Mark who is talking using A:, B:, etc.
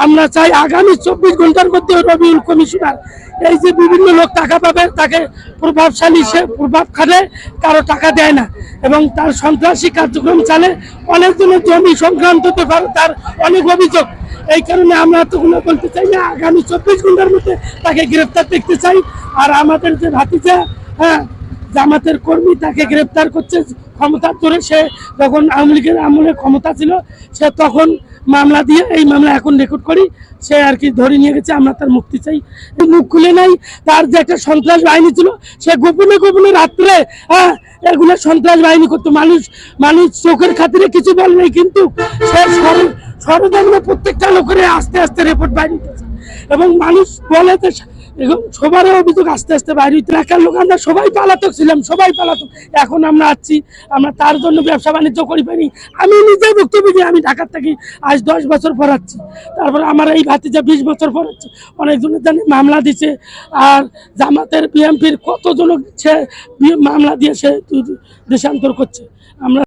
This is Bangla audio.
A: আমরা চাই আগামী 24 ঘন্টার মধ্যে রবিউল কমিশনার এই যে বিভিন্ন লোক টাকা পাবে তাকে প্রভাবশালী সে প্রভাব খালে কারো টাকা দেয় না এবং তার সন্ত্রাসী কার্যক্রম চালে অনেকজনের জমি সংক্রান্ত তার অনেক অভিযোগ। এই কারণে আমরা এতগুলো বলতে চাই না, আগামী 24 ঘন্টার মধ্যে তাকে গ্রেফতার দেখতে চাই। আর আমাদের যে ভাতিজা জামাতের কর্মী তাকে গ্রেফতার করছে ক্ষমতার জোরে। সে যখন আওয়ামী লীগের আমলে ক্ষমতা ছিল সে তখন মামলা দিয়ে এই মামলা এখন রেকর্ড করি সে আর কি ধরে নিয়ে গেছে। আমরা তার মুক্তি চাই। মুখ খুলে নাই, তার যে একটা সন্ত্রাস বাহিনী ছিল সে গোপনে গোপনে রাত্রে এগুলো সন্ত্রাস বাহিনী করতো। মানুষ চোখের খাতিরে কিছু বলে নাই, কিন্তু সে ষড়যন্ত্র প্রত্যেকটা লোকের আস্তে আস্তে রিপোর্ট বাইরে দিতেছে এবং মানুষ বলে যে সবার অভিযোগ আস্তে আস্তে বাইরে। এলাকার লোক আমরা সবাই পালাতক ছিলাম, সবাই পালাতক। এখন আমরা আসছি, আমরা তার জন্য ব্যবসা বাণিজ্য করি পারি। আমি নিজে বক্তব্য দিই, আমি ঢাকার থাকি আজ 10 বছর পড়াচ্ছি। তারপরে আমার এই ভাতিজা 20 বছর পড়াচ্ছে। অনেকজনের জানি মামলা দিছে। আর জামাতের বিএনপির কতজন সে মামলা দিয়ে সে দেশান্তর করছে। আমরা